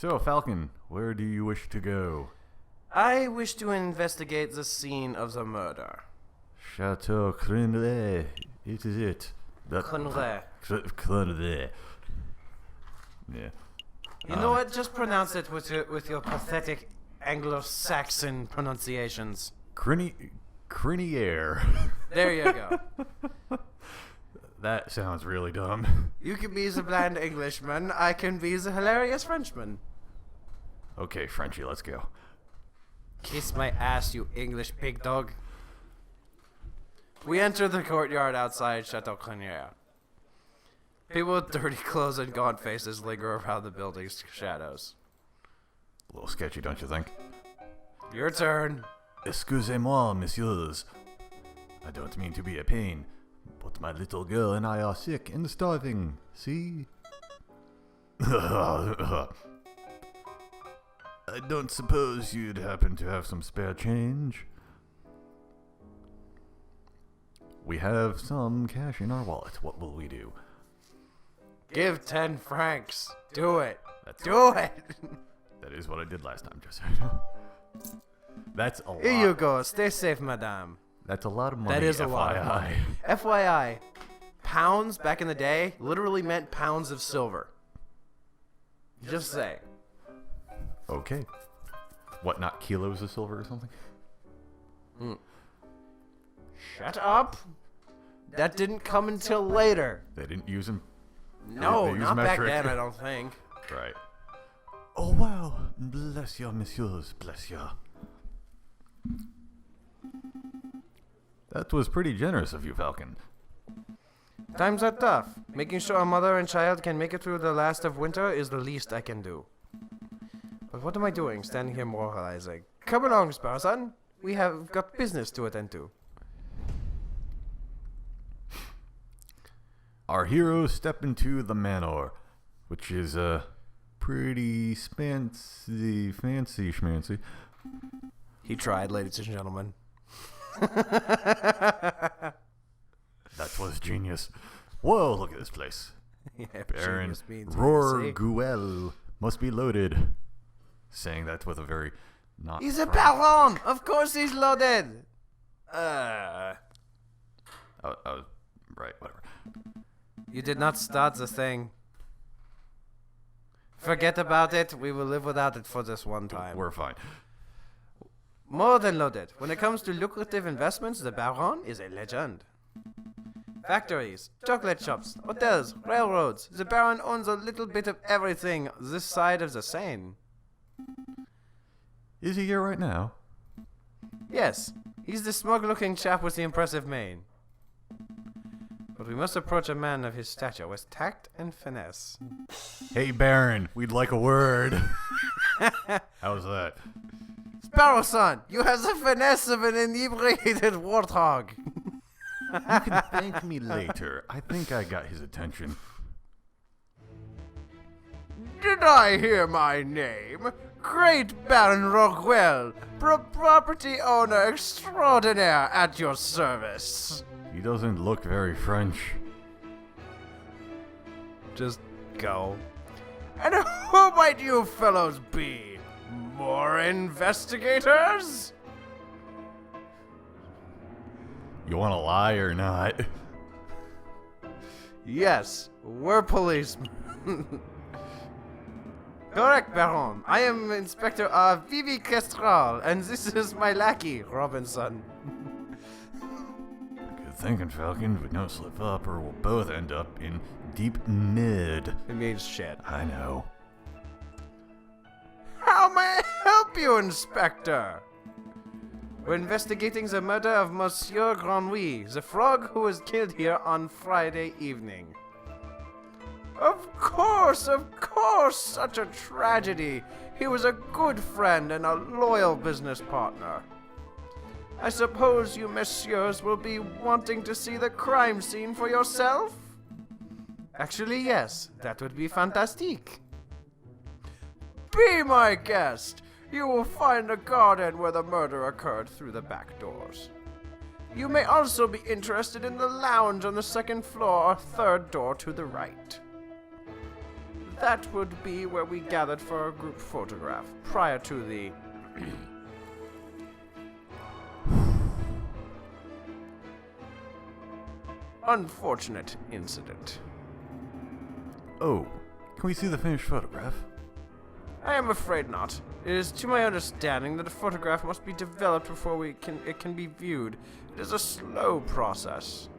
So, Falcon, where do you wish to go? I wish to investigate the scene of the murder. Chateau Crenley. It is it. Crenley. Crenley. Yeah. You know what? Just pronounce it with your pathetic Anglo-Saxon pronunciations. Criniere. There you go. That sounds really dumb. You can be the bland Englishman. I can be the hilarious Frenchman. Okay, Frenchie, let's go. Kiss my ass, you English pig dog. We enter the courtyard outside Chateau Crenier. People with dirty clothes and gaunt faces linger around the building's shadows. A little sketchy, don't you think? Your turn. Excusez-moi, messieurs. I don't mean to be a pain, but my little girl and I are sick and starving, see? I don't suppose you'd happen to have some spare change? We have some cash in our wallet. What will we do? Give 10 francs. Do it. Do it. That is what I did last time, just That's a lot. Here you go. Stay safe, madame. That's a lot of money. That is a FYI. lot of money. FYI, pounds back in the day literally meant pounds of silver. Just say. Okay. What, not kilos of silver or something? Shut up. That didn't come until later. They didn't use them? No, they use not metric. back then, I don't think. Right. Oh, wow. Bless you, messieurs. Bless you. That was pretty generous of you, Falcon. Times are tough. Making sure a mother and child can make it through the last of winter is the least I can do. But what am I doing, standing here moralizing? Come along, Sparson. We have got business to attend to. Our heroes step into the manor, which is pretty fancy schmancy. He tried, ladies and gentlemen. That was genius. Whoa, look at this place. Yeah, Baron genius means Rorguel must be loaded. Saying that with a very not. He's a baron! Of course he's loaded! Right, whatever. You did not start the thing. Forget about it. We will live without it for this one time. We're fine. More than loaded. When it comes to lucrative investments, the Baron is a legend. Factories, chocolate shops, hotels, railroads. The Baron owns a little bit of everything this side of the Seine. Is he here right now? Yes, he's the smug-looking chap with the impressive mane. But we must approach a man of his stature with tact and finesse. Hey, Baron, we'd like a word. How's that? Sparrow son, you have the finesse of an inebriated warthog. You can thank me later. I think I got his attention. Did I hear my name? Great Baron Roguel, property owner extraordinaire at your service. He doesn't look very French. Just go. And who might you fellows be? More investigators? You want to lie or not? Yes, we're policemen. Correct, Baron. I am Inspector Vivi Castral, and this is my lackey, Robinson. Good thinking, Falcon, but don't slip up or we'll both end up in deep mid. It means shit. I know. How may I help you, Inspector? We're investigating the murder of Monsieur Grenouille, the frog who was killed here on Friday evening. Of course, such a tragedy. He was a good friend and a loyal business partner. I suppose you messieurs will be wanting to see the crime scene for yourself? Actually, yes, that would be fantastique. Be my guest. You will find a garden where the murder occurred through the back doors. You may also be interested in the lounge on the second floor or third door to the right. that would be where we gathered for our group photograph prior to the unfortunate incident. Oh, can we see the finished photograph? I am afraid not. It is to my understanding that a photograph must be developed before it can be viewed. It is a slow process.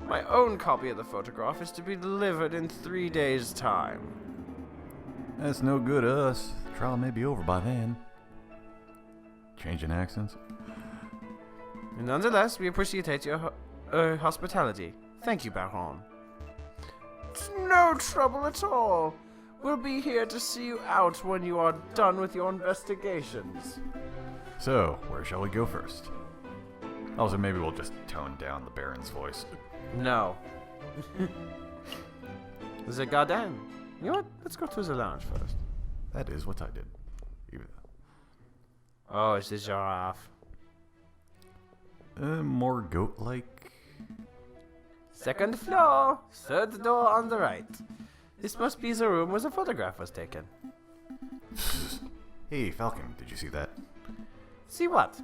My own copy of the photograph is to be delivered in 3 days' time. That's no good to us. The trial may be over by then. Changing accents? Nonetheless, we appreciate your hospitality. Thank you, Baron. It's no trouble at all. We'll be here to see you out when you are done with your investigations. So, where shall we go first? Also, maybe we'll just tone down the Baron's voice. No. The garden. You know what? Let's go to the lounge first. That is what I did. Oh, it's the giraffe. More goat-like. Second floor, third door on the right. This must be the room where the photograph was taken. Hey, Falcon, did you see that? See what?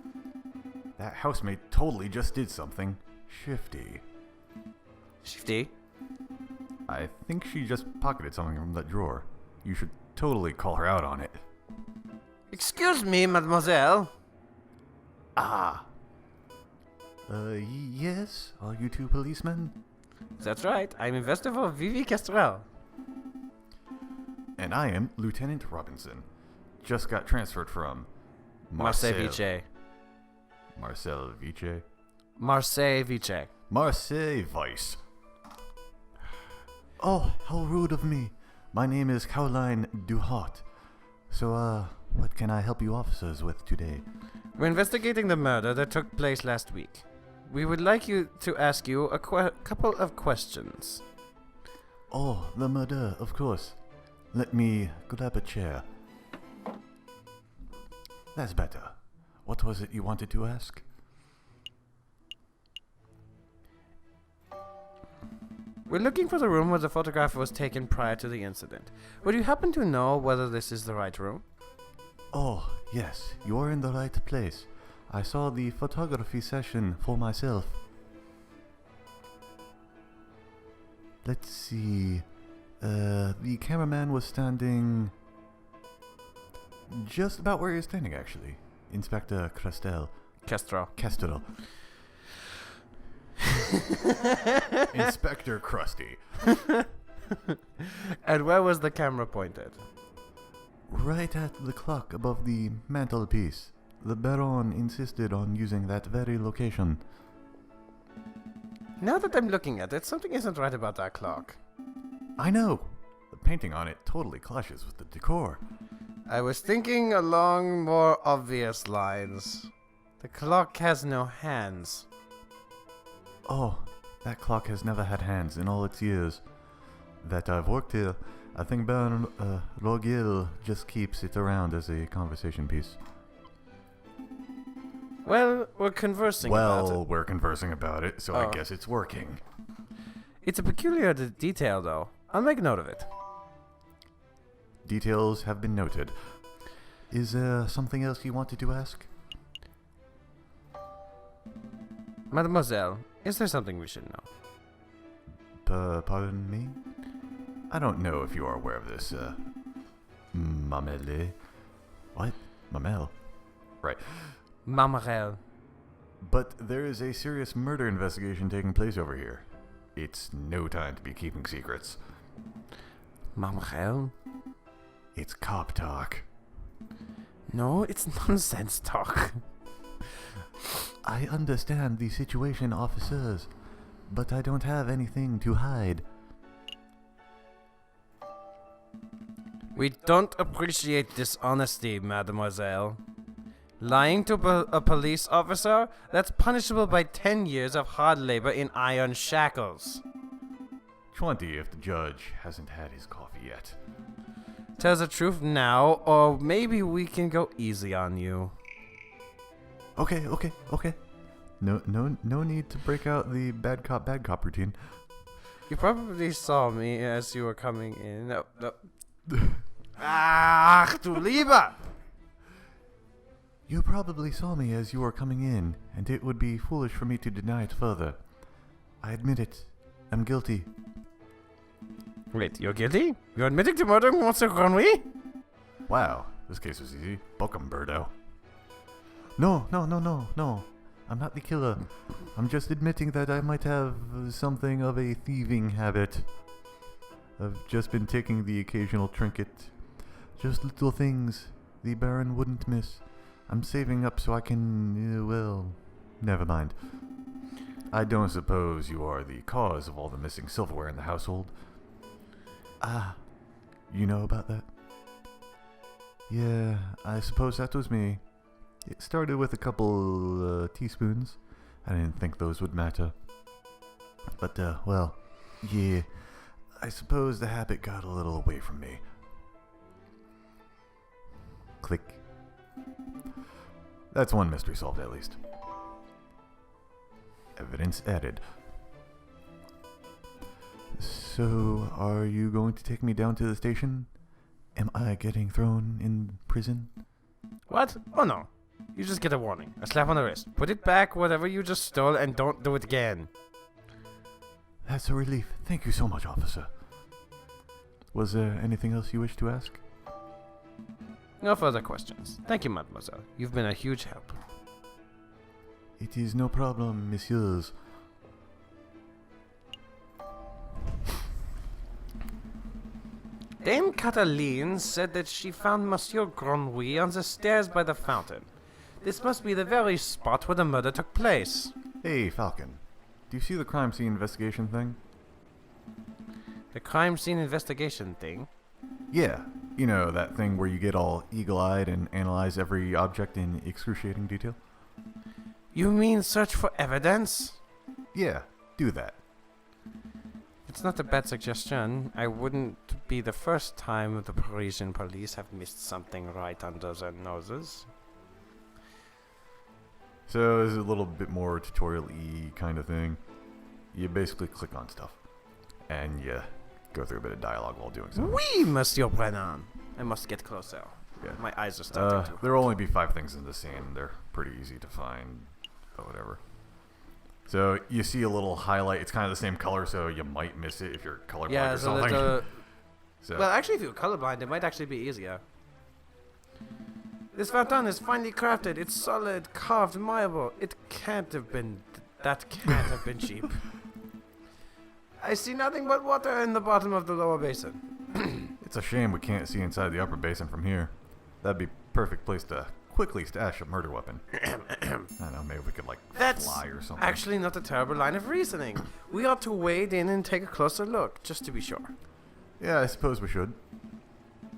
That housemate totally just did something shifty. Shifty? I think she just pocketed something from that drawer. You should totally call her out on it. Excuse me, mademoiselle. Ah. Yes? Are you two policemen? That's right. I'm investor for Vivi Kestrel. And I am Lieutenant Robinson. Just got transferred from Marseille Vice. Marcel Vice? Marseille Vice. Marseille Vice. Oh, how rude of me. My name is Caroline Duhart. So, what can I help you officers with today? We're investigating the murder that took place last week. We would like you to ask you a couple of questions. Oh, the murder, of course. Let me grab a chair. That's better. What was it you wanted to ask? We're looking for the room where the photograph was taken prior to the incident. Would you happen to know whether this is the right room? Oh, yes, you are in the right place. I saw the photography session for myself. Let's see. The cameraman was standing just about where you're standing, actually. Inspector Kestrel. Kestrel. Inspector Krusty. And where was the camera pointed? Right at the clock above the mantelpiece. The Baron insisted on using that very location. Now that I'm looking at it, something isn't right about that clock. I know. The painting on it totally clashes with the decor. I was thinking along more obvious lines. The clock has no hands. Oh, that clock has never had hands in all its years that I've worked here. I think Baron Rogil just keeps it around as a conversation piece. Well, we're conversing about it. Well, we're conversing about it, so I guess it's working. It's a peculiar detail, though. I'll make note of it. Details have been noted. Is there something else you wanted to ask? Mademoiselle, is there something we should know? Pardon me? I don't know if you are aware of this, Mamele. What? Mamel? Right. Mamarelle. But there is a serious murder investigation taking place over here. It's no time to be keeping secrets. Mamarelle? It's cop talk. No, it's nonsense talk. I understand the situation, officers, but I don't have anything to hide. We don't appreciate dishonesty, mademoiselle. Lying to a police officer? That's punishable by 10 years of hard labor in iron shackles. 20 if the judge hasn't had his coffee yet. Tell the truth now, or maybe we can go easy on you. Okay. No need to break out the bad cop routine. You probably saw me as you were coming in. No. Ach, du Lieber! You probably saw me as you were coming in, and it would be foolish for me to deny it further. I admit it. I'm guilty. Wait, you're guilty? You're admitting to murdering Monsieur Grenouille? Wow, this case was easy. Book 'em, Birdo. No. I'm not the killer. I'm just admitting that I might have something of a thieving habit. I've just been taking the occasional trinket. Just little things the Baron wouldn't miss. I'm saving up so I can, well, never mind. I don't suppose you are the cause of all the missing silverware in the household. Ah, you know about that? Yeah, I suppose that was me. It started with a couple teaspoons. I didn't think those would matter. But, well, yeah, I suppose the habit got a little away from me. Click. That's one mystery solved, at least. Evidence added. So, are you going to take me down to the station? Am I getting thrown in prison? What? Oh no. You just get a warning. A slap on the wrist. Put it back, whatever you just stole, and don't do it again. That's a relief. Thank you so much, officer. Was there anything else you wish to ask? No further questions. Thank you, mademoiselle. You've been a huge help. It is no problem, messieurs. Dame Cataline said that she found Monsieur Grenouille on the stairs by the fountain. This must be the very spot where the murder took place. Hey, Falcon. Do you see the crime scene investigation thing? The crime scene investigation thing? Yeah. You know, that thing where you get all eagle-eyed and analyze every object in excruciating detail? You mean search for evidence? Yeah, do that. It's not a bad suggestion. I wouldn't be the first time the Parisian police have missed something right under their noses. So this is a little bit more tutorial-y kind of thing. You basically click on stuff, and you go through a bit of dialogue while doing something. Oui, Monsieur Brennan. I must get closer. Yeah. My eyes are starting to. There'll only be 5 things in the scene. They're pretty easy to find, but whatever. So you see a little highlight. It's kind of the same color, so you might miss it if you're colorblind Yeah, or so something. So. Well, actually, if you're colorblind, it might actually be easier. This fountain is finely crafted. It's solid, carved marble. It can't have been. That can't have been cheap. I see nothing but water in the bottom of the lower basin. It's a shame we can't see inside the upper basin from here. That'd be perfect place to quickly stash a murder weapon. I don't know, maybe we could That's fly or something. actually not a terrible line of reasoning. We ought to wade in and take a closer look, just to be sure. Yeah, I suppose we should.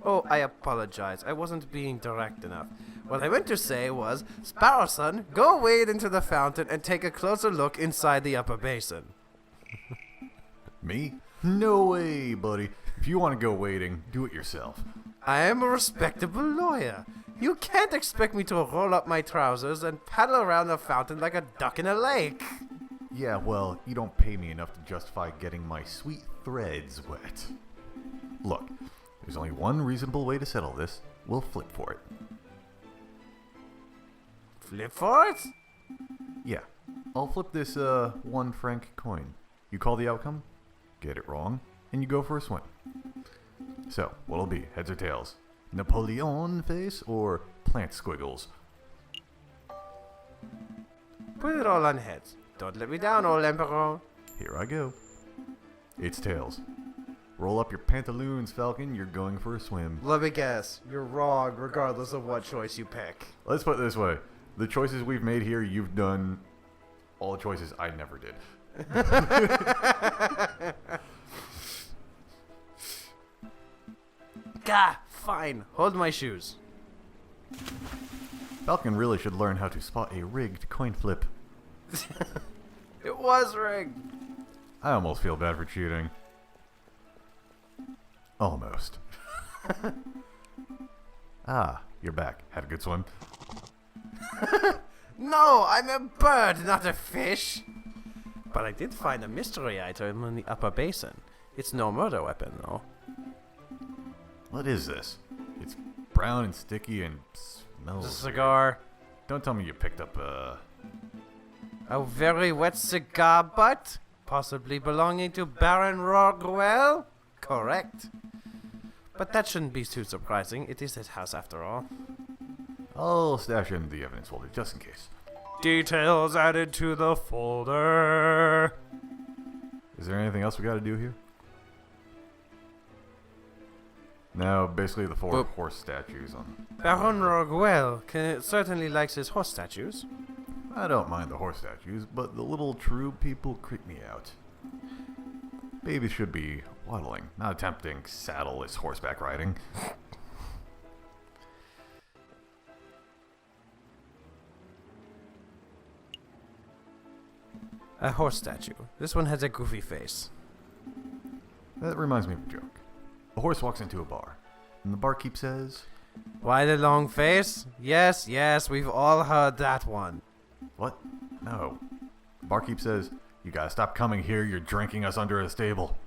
Oh, I apologize. I wasn't being direct enough. What I meant to say was, Sparrow Son, go wade into the fountain and take a closer look inside the upper basin. Me? No way, buddy. If you want to go wading, do it yourself. I am a respectable lawyer. You can't expect me to roll up my trousers and paddle around the fountain like a duck in a lake. Yeah, well, you don't pay me enough to justify getting my sweet threads wet. Look, there's only one reasonable way to settle this. We'll flip for it. Flip for it? Yeah, I'll flip this 1 franc coin. You call the outcome, get it wrong, and you go for a swim. So, what'll it be, heads or tails? Napoleon face or plant squiggles? Put it all on heads. Don't let me down, old emperor. Here I go. It's tails. Roll up your pantaloons, Falcon. You're going for a swim. Let me guess. You're wrong, regardless of what choice you pick. Let's put it this way. The choices we've made here, you've done all the choices I never did. Gah! Fine. Hold my shoes. Falcon really should learn how to spot a rigged coin flip. It was rigged. I almost feel bad for cheating. Almost. Ah, you're back. Had a good swim? No, I'm a bird, not a fish. But I did find a mystery item in the upper basin. It's no murder weapon, though. What is this? It's brown and sticky and smells. It's a cigar. Don't tell me you picked up A very wet cigar butt? Possibly belonging to Baron Roguel? Correct. But that shouldn't be too surprising. It is his house after all. I'll stash in the evidence folder just in case. Details added to the folder. Is there anything else we gotta do here? No, basically the 4 horse statues on... Baron Roguel certainly likes his horse statues. I don't mind the horse statues, but the little true people creep me out. Babies should be waddling, not attempting saddleless horseback riding. A horse statue. This one has a goofy face. That reminds me of a joke. A horse walks into a bar, and the barkeep says... Why the long face? Yes, we've all heard that one. What? No. The barkeep says, you gotta stop coming here, you're drinking us under a stable.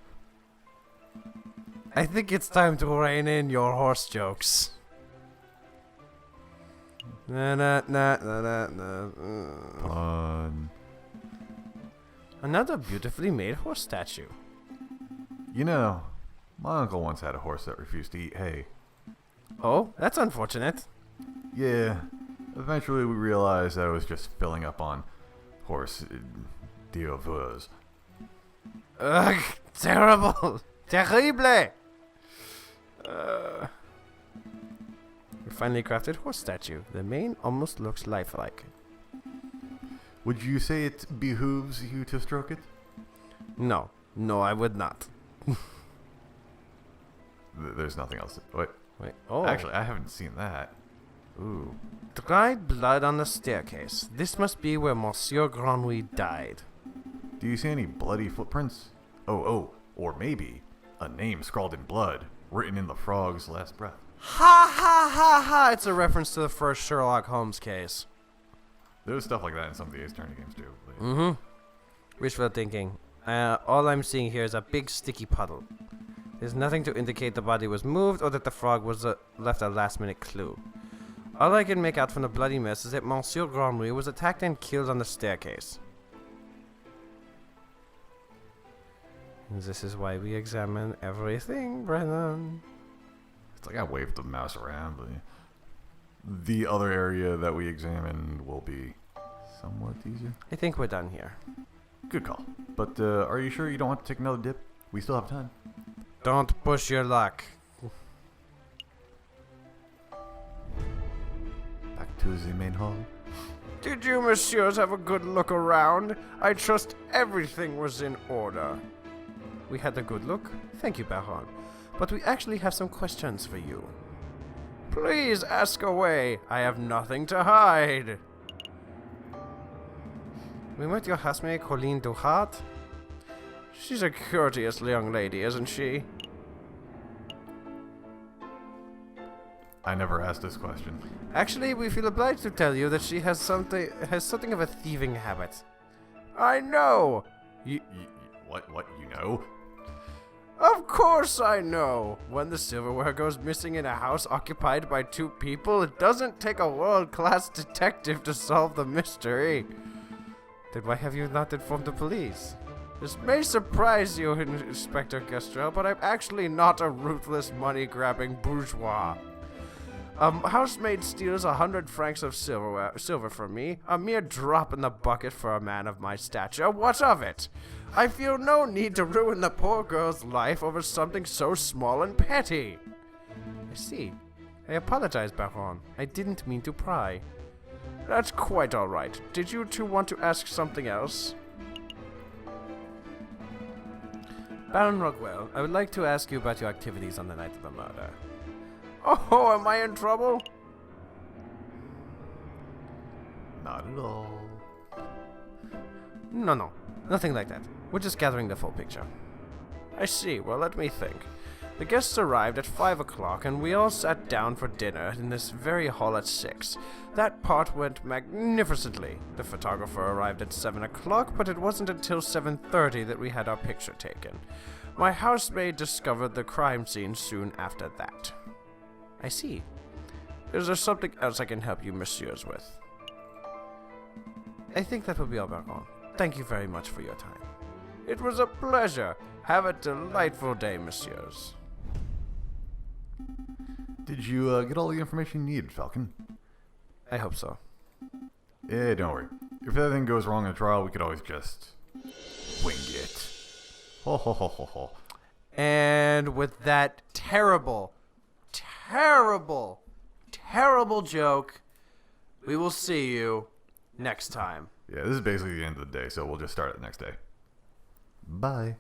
I think it's time to rein in your horse jokes. Pun. Another beautifully made horse statue. You know, my uncle once had a horse that refused to eat hay. Oh, that's unfortunate. Yeah, eventually we realized that it was just filling up on horse d'oeuvres. Ugh, terrible. Terrible. We finally crafted horse statue. The mane almost looks lifelike. Would you say it behooves you to stroke it? No, I would not. There's nothing else. Wait. Oh. Actually, I haven't seen that. Ooh. Dried blood on the staircase. This must be where Monsieur Grenouille died. Do you see any bloody footprints? Oh, or maybe a name scrawled in blood, written in the frog's last breath. Ha ha ha ha! It's a reference to the first Sherlock Holmes case. There's stuff like that in some of the Ace Attorney games too. Mm-hmm. Wishful thinking. All I'm seeing here is a big sticky puddle. There's nothing to indicate the body was moved or that the frog was left a last-minute clue. All I can make out from the bloody mess is that Monsieur Grenouille was attacked and killed on the staircase. And this is why we examine everything, Brennan. It's like I waved the mouse around, but the other area that we examined will be somewhat easier. I think we're done here. Good call. But are you sure you don't want to take another dip? We still have time. Don't push your luck. Back to the main hall. Did you, messieurs, have a good look around? I trust everything was in order. We had a good look? Thank you, Baron. But we actually have some questions for you. Please ask away. I have nothing to hide. We met your housemaid, Colleen Duhart. She's a courteous young lady, isn't she? I never asked this question. Actually, we feel obliged to tell you that she has something of a thieving habit. I know. What? You know? Of course I know. When the silverware goes missing in a house occupied by 2 people, it doesn't take a world-class detective to solve the mystery. Then why have you not informed the police? This may surprise you, Inspector Gastrell, but I'm actually not a ruthless money-grabbing bourgeois. A housemaid steals 100 francs of silver from me, a mere drop in the bucket for a man of my stature. What of it? I feel no need to ruin the poor girl's life over something so small and petty. I see. I apologize, Baron. I didn't mean to pry. That's quite all right. Did you two want to ask something else? Baron Rockwell, I would like to ask you about your activities on the night of the murder. Oh, am I in trouble? Not at all. No, nothing like that. We're just gathering the full picture. I see. Well, let me think. The guests arrived at 5 o'clock, and we all sat down for dinner in this very hall at 6. That part went magnificently. The photographer arrived at 7 o'clock, but it wasn't until 7:30 that we had our picture taken. My housemaid discovered the crime scene soon after that. I see. Is there something else I can help you, messieurs, with? I think that will be all, Baron. Thank you very much for your time. It was a pleasure. Have a delightful day, messieurs. Did you get all the information you needed, Falcon? I hope so. Don't worry. If anything goes wrong in the trial, we could always just wing it. Ho ho ho ho ho. And with that terrible joke, we will see you next time. Yeah, this is basically the end of the day, so we'll just start it the next day. Bye.